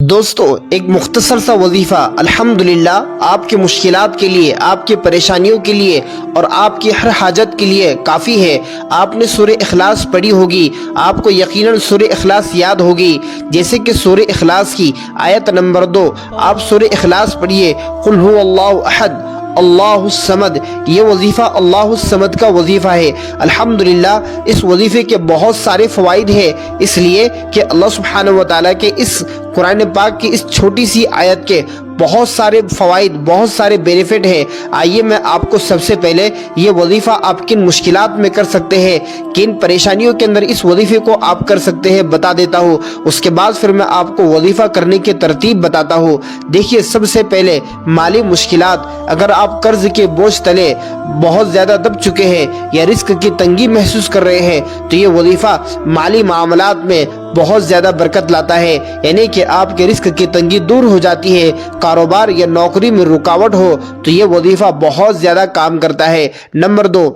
دوستو ایک مختصر سا وظیفہ الحمدللہ آپ کے مشکلات کے لیے، آپ کی پریشانیوں کے لیے اور آپ کی ہر حاجت کے لیے کافی ہے۔ آپ نے سورہ اخلاص پڑھی ہوگی، آپ کو یقیناً سورہ اخلاص یاد ہوگی، جیسے کہ سورہ اخلاص کی آیت نمبر 2 آپ سورہ اخلاص پڑھیے، قل هو اللہ احد اللہ الصمد۔ یہ وظیفہ اللہ الصمد کا وظیفہ ہے۔ الحمدللہ اس وظیفے کے بہت سارے فوائد ہیں، اس لیے کہ اللہ سبحانہ وتعالیٰ کے اس قرآن پاک کی اس چھوٹی سی آیت کے بہت سارے فوائد، بہت سارے بینیفٹ ہیں۔ آئیے میں آپ کو سب سے پہلے یہ وظیفہ آپ کن مشکلات میں کر سکتے ہیں، کن پریشانیوں کے اندر اس وظیفے کو آپ کر سکتے ہیں بتا دیتا ہوں۔ اس کے بعد پھر میں آپ کو وظیفہ کرنے کی ترتیب بتاتا ہوں۔ دیکھیے، سب سے پہلے مالی مشکلات۔ اگر آپ قرض کے بوجھ تلے بہت زیادہ دب چکے ہیں یا رزق کی تنگی محسوس کر رہے ہیں تو یہ وظیفہ مالی معاملات میں بہت زیادہ برکت لاتا ہے، یعنی کہ آپ کے رزق کی تنگی دور ہو جاتی ہے۔ کاروبار یا نوکری میں رکاوٹ ہو تو یہ وظیفہ بہت زیادہ کام کرتا ہے۔ نمبر 2،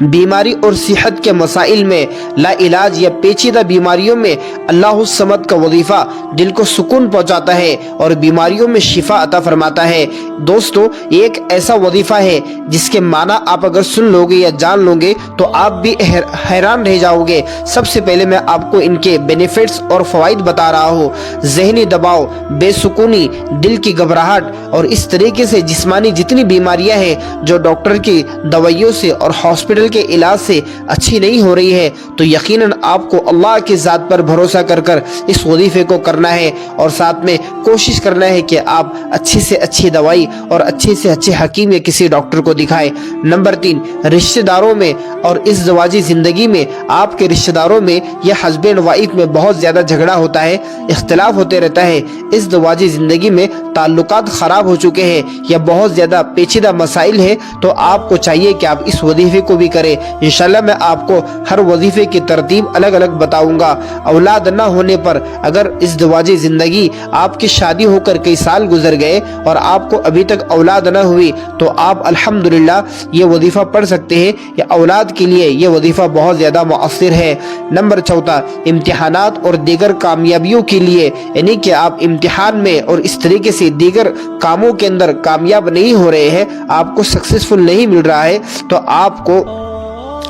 بیماری اور صحت کے مسائل میں، لا علاج یا پیچیدہ بیماریوں میں اللہ الصمد کا وظیفہ دل کو سکون پہنچاتا ہے اور بیماریوں میں شفا عطا فرماتا ہے۔ دوستو، یہ ایک ایسا وظیفہ ہے جس کے معنی آپ اگر سن لو گے یا جان لو گے تو آپ بھی حیران رہ جاؤ گے۔ سب سے پہلے میں آپ کو ان کے بینیفٹس اور فوائد بتا رہا ہوں۔ ذہنی دباؤ، بے سکونی، دل کی گھبراہٹ اور اس طریقے سے جسمانی جتنی بیماریاں ہیں جو ڈاکٹر کی دوائیوں سے اور ہاسپٹل کے علاج سے اچھی نہیں ہو رہی ہے، تو یقیناً آپ کو اللہ کی ذات پر بھروسہ کر کر اس وظیفے کو کرنا ہے اور ساتھ میں کوشش کرنا ہے کہ آپ اچھی سے اچھی دوائی اور اچھے سے اچھے حکیم یا کسی ڈاکٹر کو دکھائیں۔ نمبر 3، رشتہ داروں میں اور ازدواجی زندگی میں، آپ کے رشتہ داروں میں یا ہسبینڈ وائف میں بہت زیادہ جھگڑا ہوتا ہے، اختلاف ہوتے رہتا ہے، ازدواجی زندگی میں تعلقات خراب ہو چکے ہیں یا بہت زیادہ پیچیدہ مسائل ہیں، تو آپ کو چاہیے کہ آپ اس وظیفے کو بھی کریں۔ انشاءاللہ میں آپ کو ہر وظیفے کی ترتیب الگ الگ بتاؤں گا۔ اولاد نہ ہونے پر، اگر ازدواجی زندگی آپ کی شادی ہو کر کئی سال گزر گئے اور آپ کو ابھی تک اولاد نہ ہوئی تو آپ الحمدللہ یہ وظیفہ پڑھ سکتے ہیں۔ یا اولاد کے لیے یہ وظیفہ بہت زیادہ مؤثر ہے۔ نمبر 4، امتحانات اور دیگر کامیابیوں کے لیے، یعنی کہ آپ امتحان میں اور اس طریقے سے دیگر کاموں کے اندر کامیاب نہیں ہو رہے ہیں، آپ کو سکسیسفل نہیں مل رہا ہے، تو آپ کو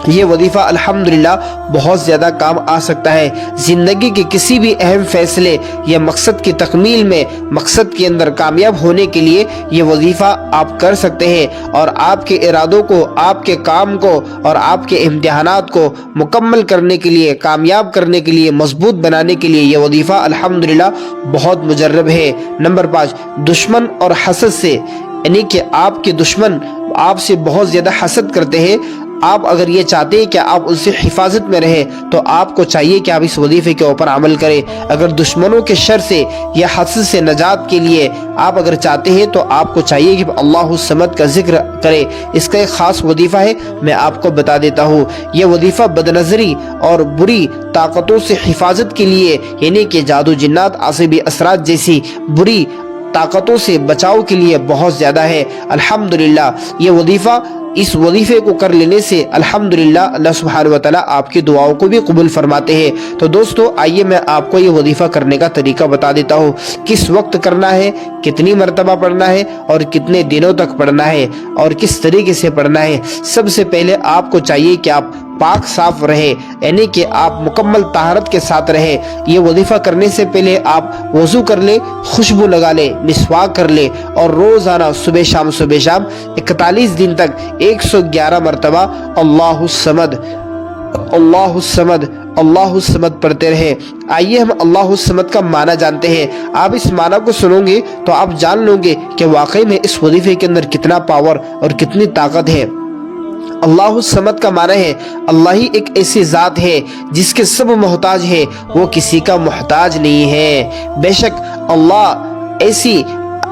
یہ وظیفہ الحمدللہ بہت زیادہ کام آ سکتا ہے۔ زندگی کے کسی بھی اہم فیصلے یا مقصد کی تکمیل میں، مقصد کے اندر کامیاب ہونے کے لیے یہ وظیفہ آپ کر سکتے ہیں اور آپ کے ارادوں کو، آپ کے کام کو اور آپ کے امتحانات کو مکمل کرنے کے لیے، کامیاب کرنے کے لیے، مضبوط بنانے کے لیے یہ وظیفہ الحمدللہ بہت مجرب ہے۔ نمبر 5، دشمن اور حسد سے، یعنی کہ آپ کے دشمن آپ سے بہت زیادہ حسد کرتے ہیں، آپ اگر یہ چاہتے ہیں کہ آپ ان سے حفاظت میں رہیں تو آپ کو چاہیے کہ آپ اس وظیفے کے اوپر عمل کریں۔ اگر دشمنوں کے شر سے یا حسد سے نجات کے لیے آپ اگر چاہتے ہیں تو آپ کو چاہیے کہ اللہ الصمد کا ذکر کریں۔ اس کا ایک خاص وظیفہ ہے، میں آپ کو بتا دیتا ہوں۔ یہ وظیفہ بدنظری اور بری طاقتوں سے حفاظت کے لیے، یعنی کہ جادو، جنات، عصبی اثرات جیسی بری طاقتوں سے بچاؤ کے لیے بہت زیادہ ہے۔ الحمدللہ یہ وظیفہ، اس وظیفے کو کر لینے سے الحمدللہ اللہ سبحانہ وتعالی آپ کی دعاؤں کو بھی قبول فرماتے ہیں۔ تو دوستو، آئیے میں آپ کو یہ وظیفہ کرنے کا طریقہ بتا دیتا ہوں۔ کس وقت کرنا ہے، کتنی مرتبہ پڑھنا ہے اور کتنے دنوں تک پڑھنا ہے اور کس طریقے سے پڑھنا ہے۔ سب سے پہلے آپ کو چاہیے کہ آپ پاک صاف رہے، یعنی کہ آپ مکمل طہارت کے ساتھ رہے۔ یہ وظیفہ کرنے سے پہلے آپ وضو کر لیں، خوشبو لگا لیں، مسواک کر لیں اور روزانہ صبح شام 41 دن تک 111 مرتبہ اللہ الصمد اللہ الصمد اللہ الصمد پڑھتے رہے۔ آئیے ہم اللہ الصمد کا معنی جانتے ہیں۔ آپ اس معنی کو سنو گے تو آپ جان لو گے کہ واقعی میں اس وظیفے کے اندر کتنا پاور اور کتنی طاقت ہے۔ اللہ الصمد کا معنی ہے اللہ ہی ایک ایسی ذات ہے جس کے سب محتاج ہے، وہ کسی کا محتاج نہیں ہے۔ بے شک اللہ ایسی